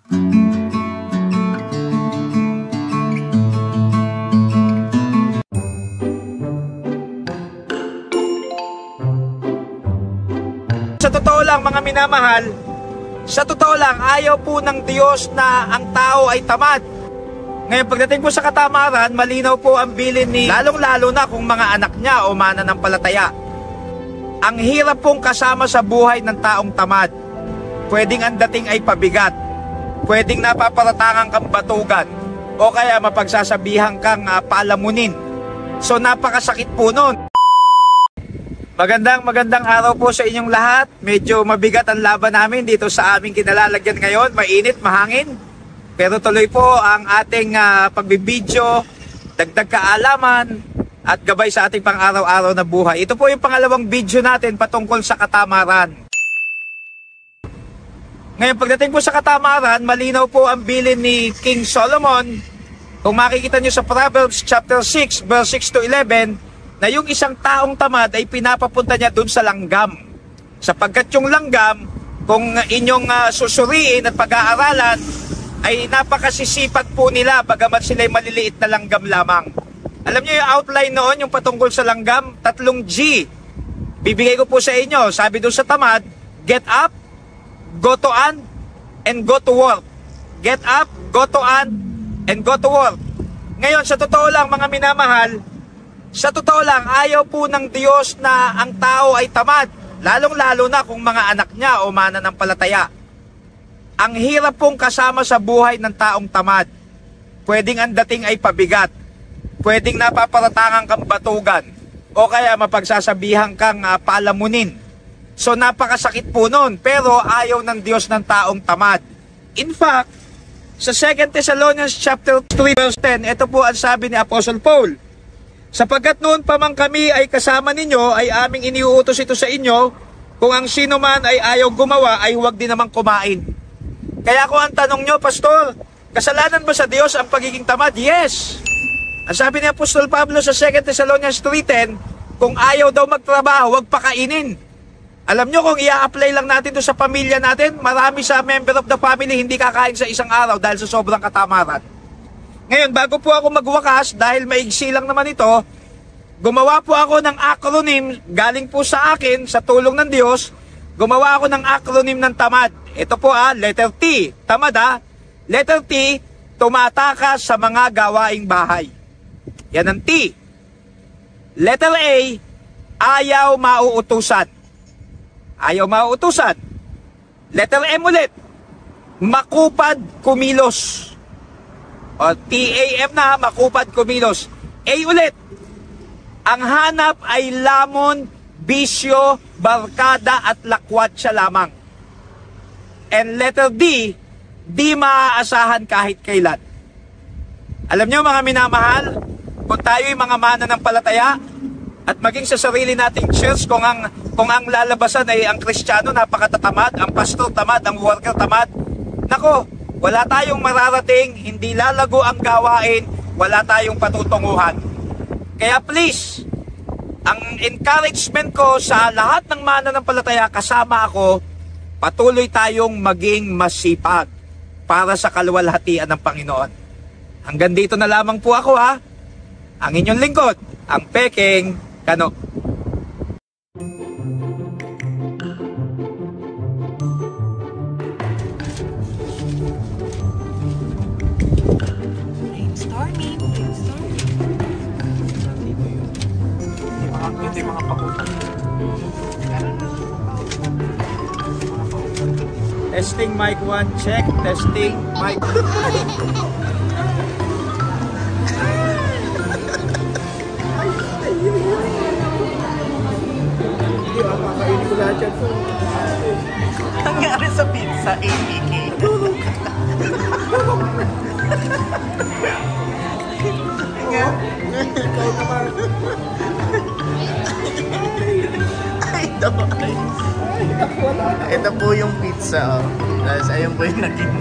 Sa totoo lang mga minamahal, sa totoo lang ayaw po ng Diyos na ang tao ay tamad. Ngayon pagdating po sa katamaran, malinaw po ang bilin ni lalong-lalo na kung mga anak niya o mananampalataya. Ang hirap pong kasama sa buhay ng taong tamad. Pwedeng ang dating ay pabigat, pwedeng napaparatangan kang batugan, o kaya mapagsasabihan kang palamunin. So napakasakit po nun. Magandang araw po sa inyong lahat. Medyo mabigat ang laban namin dito sa aming kinalalagyan ngayon. Mainit, mahangin. Pero tuloy po ang ating pagbibideo, dagdag kaalaman at gabay sa ating pang-araw-araw na buhay. Ito po yung pangalawang video natin patungkol sa katamaran. Ngayon pagdating po sa katamaran, malinaw po ang bilin ni King Solomon. Kung makikita nyo sa Proverbs chapter 6 verse 6 to 11, na yung isang taong tamad ay pinapapunta niya dun sa langgam. Sapagkat yung langgam, kung inyong susuriin at pag-aaralan, ay napakasisipag po nila bagamat sila'y maliliit na langgam lamang. Alam niyo yung outline noon, yung patungkol sa langgam, 3 G. Bibigay ko po sa inyo, sabi dun sa tamad, get up, go to an, and go to work. Get up, go to an, and go to work. Ngayon, sa totoo lang mga minamahal, sa totoo lang, ayaw po ng Diyos na ang tao ay tamad, lalong-lalo na kung mga anak niya o mananampalataya. Ang hirap pong kasama sa buhay ng taong tamad. Pwedeng ang dating ay pabigat, pwedeng napaparatangan kang batugan, o kaya mapagsasabihan kang palamunin. So napakasakit po nun, pero ayaw ng Diyos ng taong tamad. In fact, sa 2 Thessalonians chapter 3 verse 10, ito po ang sabi ni Apostle Paul. Sapagkat noon pa man kami ay kasama ninyo, ay aming iniuutos ito sa inyo, kung ang sino man ay ayaw gumawa, ay huwag din namang kumain. Kaya kung ang tanong nyo, Pastor, kasalanan ba sa Diyos ang pagiging tamad? Yes! Ang sabi ni Apostol Pablo sa 2 Thessalonians 3:10, kung ayaw daw magtrabaho, huwag pakainin. Alam nyo, kung i-apply lang natin to sa pamilya natin, marami sa member of the family hindi kakain sa isang araw dahil sa sobrang katamaran. Ngayon, bago po ako magwakas, dahil maigsi lang naman ito, gumawa po ako ng acronym, galing po sa akin, sa tulong ng Diyos, gumawa ako ng acronym ng tamad. Ito po letter T, tamad letter T, tumatakas sa mga gawaing bahay. Yan ang T. Letter A, ayaw mauutusan. Ayaw mauutusan. Letter M ulit, makupad kumilos. O, T-A-M na, makupad kumilos. A ulit, ang hanap ay lamon, bisyo, barkada at lakwat siya lamang. And letter D, di maaasahan kahit kailan. Alam nyo mga minamahal, kung tayo'y mga mananampalataya at maging sa sarili nating church, kung ang lalabasan ay ang Kristiyano, napakatatamad, ang pastor tamad, ang worker tamad, nako, wala tayong mararating, hindi lalago ang gawain, wala tayong patutunguhan. Kaya please, ang encouragement ko sa lahat ng mananampalataya kasama ako, patuloy tayong maging masipag para sa kaluwalhatian ng Panginoon. Hanggang dito na lamang po ako ang inyong lingkod, ang Peking Kano. Hindi mga pakutan. Testing mic 1, check. Testing mic. Hindi ba makainin ko lahat yan? Nangyari sa pizza, APK. Ikaw naman. Ito po yung pizza. Tapos ayun po yung naging